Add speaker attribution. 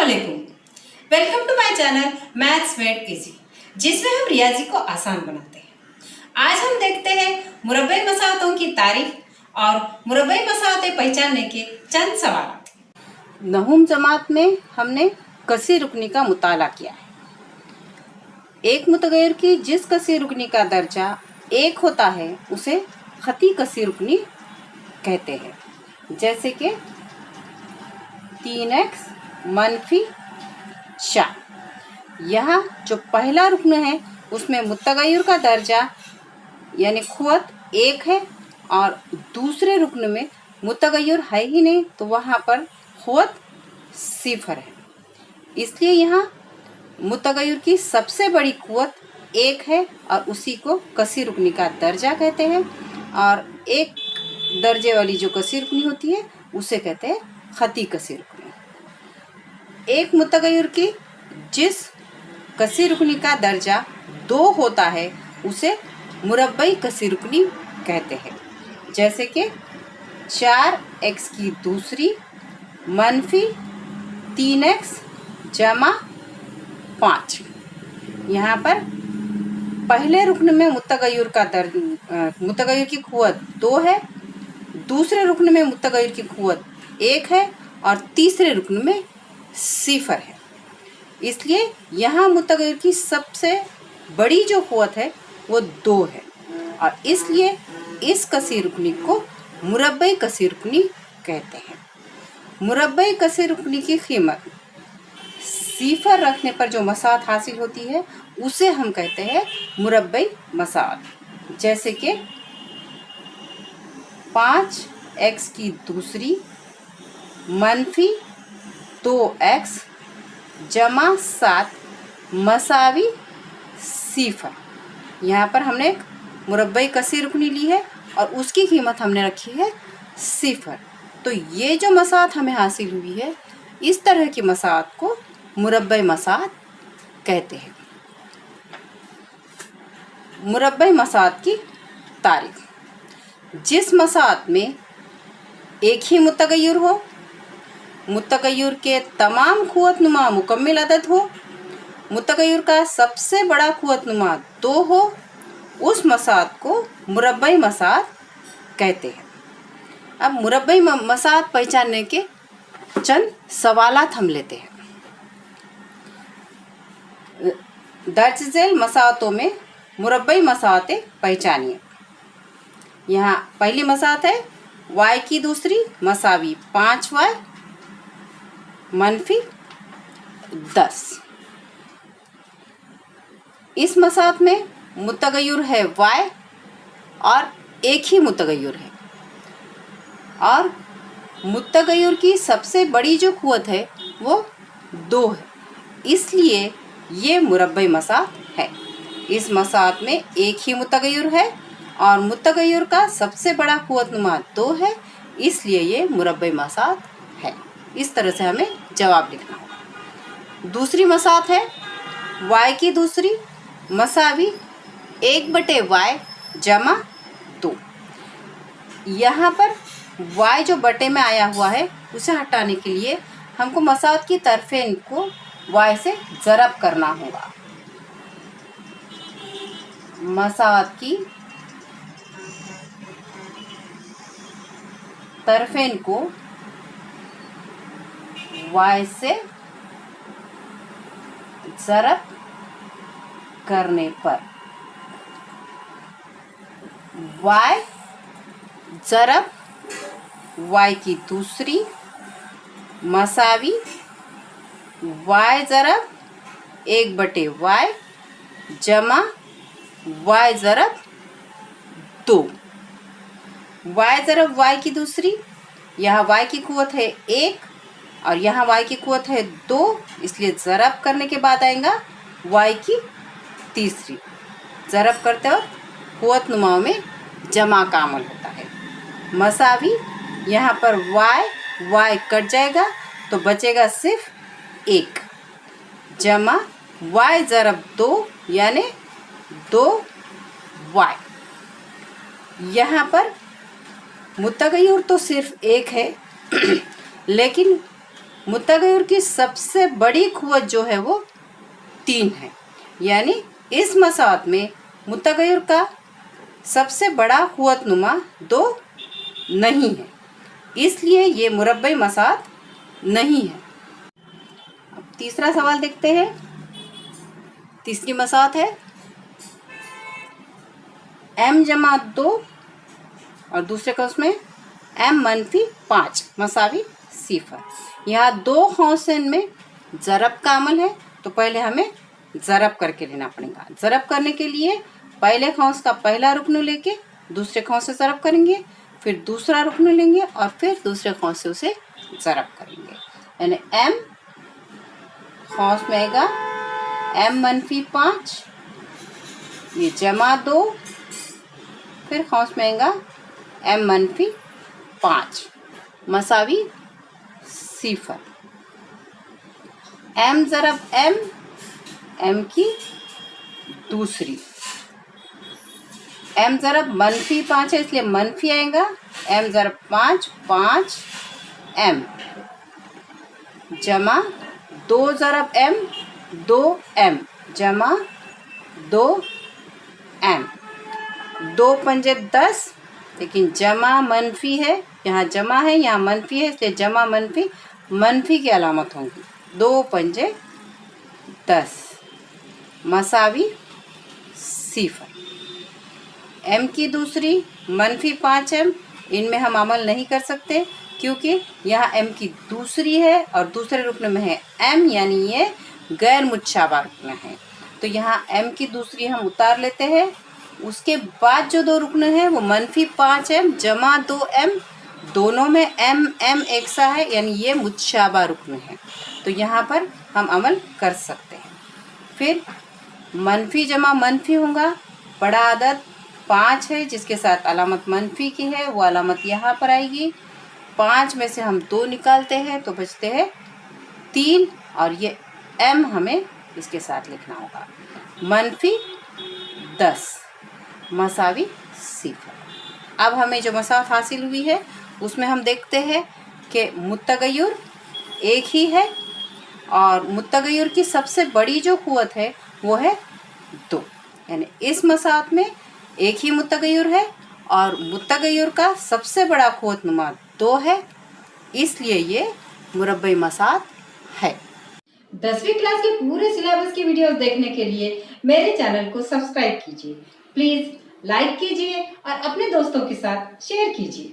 Speaker 1: अस्सलामुअलैकुम। Welcome to my channel maths made easy, जिसमें हम रियाजी को आसान बनाते हैं। आज हम देखते हैं मुरब्बई मसाहतों की तारीफ और मुरब्बई मसाहतें पहचानने के चंद सवाल।
Speaker 2: नहुम जमात में हमने कसी रुकनी का मुताला किया है। एक मुतगैर की जिस कसी रुकनी का दर्जा एक होता है उसे खती कसी रुकनी कहते हैं, जैसे कि 3x मनफी 4। यहाँ जो पहला रुकन है उसमें मुतगैर का दर्जा यानी खुवत एक है और दूसरे रुकन में मुतगैर है ही नहीं, तो वहाँ पर खुवत 0 है। इसलिए यहाँ मुतगैर की सबसे बड़ी कुव्वत 1 है और उसी को कसी रुकनी का दर्जा कहते हैं, और एक दर्जे वाली जो कसी रुकनी होती है उसे कहते हैं खती कसी रुकनी। एक मुतगैर की जिस कसी रुकनी का दर्जा 2 होता है उसे मुरब्बई कसी रुकनी कहते हैं, जैसे कि 4x की दूसरी मनफी 3x जमा 5। यहाँ पर पहले रुकन में मुतगैर की कुव्वत 2 है, दूसरे रुकन में मुतगैर की कुव्वत 1 है और तीसरे रुकन में 0 है। इसलिए यहाँ मुतगैर की सबसे बड़ी जो कुव्वत है वो 2 है और इसलिए इस कसी रुकनी को मुरब्बई कसी रुकनी कहते हैं। मुरब्बई कसी रुकनी की कीमत 0 रखने पर जो मसाहत हासिल होती है उसे हम कहते हैं मुरब्बई मसाहत, जैसे कि 5x की दूसरी मनफी 2x जमा 7 मसावी 0। यहाँ पर हमने एक मुरब्बई कसी रुकनी ली है और उसकी कीमत हमने रखी है 0। तो ये जो मसाहत हमें हासिल हुई है, इस तरह की मसाहत को मुरब्बई मसाहत कहते हैं। मुरब्बई मसाहत की तारीफ: जिस मसाहत में एक ही मुतगैर हो, मुतगैर के तमाम कुव्वतनुमा मुकम्मिल अदद हो, मुतगैर का सबसे बड़ा कुव्वतनुमा 2 हो, उस मसाहत को मुरब्बई मसाहत कहते हैं। अब मुरब्बई मसाहत पहचानने के चंद सवालात हम लेते हैं। दर्ज झेल मसाहतों में मुरब्बई मसाहतें पहचानिए। यहाँ पहली मसाहत है y की दूसरी मसावी 5y मनफी 10। इस मसाहत में मुतगैर है y और एक ही मुतगैर है और मुतगैर की सबसे बड़ी जो कुव्वत है वो 2 है, इसलिए ये मुरब्बई मसाहत है। इस मसाहत में एक ही मुतगैर है और मुतगैर का सबसे बड़ा कुव्वतनुमा 2 है, इसलिए ये मुरब्बई मसाहत है। इस तरह से हमें जवाब लिखना होगा। दूसरी मसाहत है y की दूसरी मसावी 1/y जमा 2। यहाँ पर y जो बटे में आया हुआ है उसे हटाने के लिए हमको मसाहत की तरफेन को y से ज़रब करना होगा। मसाहत की तरफेन को y से ज़रब करने पर y ज़रब y की दूसरी मसावी y ज़रब 1/y जमा y ज़रब 2। y ज़रब y की दूसरी, यहाँ y की कुव्वत है 1 और यहाँ y की कुव्वत है 2, इसलिए ज़रब करने के बाद आएगा y की तीसरी। ज़रब करते वक्त कुव्वतनुमाओं में जमा का अमल होता है। मसावी, यहाँ पर y कट जाएगा तो बचेगा सिर्फ 1 जमा y ज़रब 2 यानी 2y। यहाँ पर मुतगैर तो सिर्फ 1 है लेकिन मुत्तगय्युर की सबसे बड़ी कुव्वत जो है वो 3 है, यानी इस मसाहत में मुत्तगय्युर का सबसे बड़ा कुव्वतनुमा 2 नहीं है, इसलिए ये मुरब्बई मसाहत नहीं है। अब तीसरा सवाल देखते हैं। तीसरी मसाहत है m-2 और दूसरे का उसमें m-5 मसावी 0। यहाँ 2 कौंसन में ज़रब का अमल है, तो पहले हमें ज़रब करके लेना पड़ेगा। ज़रब करने के लिए पहले कौंस का पहला रुकन लेके दूसरे कौंस से ज़रब करेंगे, फिर दूसरा रुकन लेंगे और फिर दूसरे कौंस से उसे ज़रब करेंगे। यानी m कौंस में आएगा m-5, ये जमा 2, फिर कौंस में आएगा m-5 मसावी 0। m ज़रब m की दूसरी, m ज़रब -5 है इसलिए मनफी आएगा, m ज़रब 5 m जमा 2 ज़रब m 2m जमा 2m, 2 पंजे 10, लेकिन जमा मनफी है, यहाँ जमा है यहाँ मनफी है, इसलिए जमा मनफी की अलामत होंगी। 2 पंजे 10 मसावी 0। m की दूसरी -5m, इनमें हम अमल नहीं कर सकते क्योंकि यहाँ m की दूसरी है और दूसरे रुकन में है m, यानी ये गैर मुतशाबा रुकन है, तो यहाँ m की दूसरी हम उतार लेते हैं। उसके बाद जो 2 रुकन है वो -5m जमा 2m, दोनों में m एक सा है, यानी ये मुतशाबा रुकन है, तो यहाँ पर हम अमल कर सकते हैं। फिर मनफी जमा मनफी होगा, बड़ा आदद 5 है जिसके साथ अलामत मनफी की है, वो अलामत यहाँ पर आएगी। 5 में से हम 2 निकालते हैं तो बचते हैं 3, और ये m हमें इसके साथ लिखना होगा। -10 मसावी 0। अब हमें जो मसाहत हासिल हुई है उसमें हम देखते हैं कि मुत्तगय्युर एक ही है और मुत्तगय्युर की सबसे बड़ी जो कुव्वत है वो है 2, यानी इस मसाहत में एक ही मुत्तगय्युर है और मुत्तगय्युर का सबसे बड़ा कुव्वतनुमा 2 है, इसलिए ये मुरब्बई मसाहत है।
Speaker 1: 10वीं क्लास के पूरे सिलेबस की वीडियोस देखने के लिए मेरे चैनल को सब्सक्राइब कीजिए, प्लीज लाइक कीजिए और अपने दोस्तों के साथ शेयर कीजिए।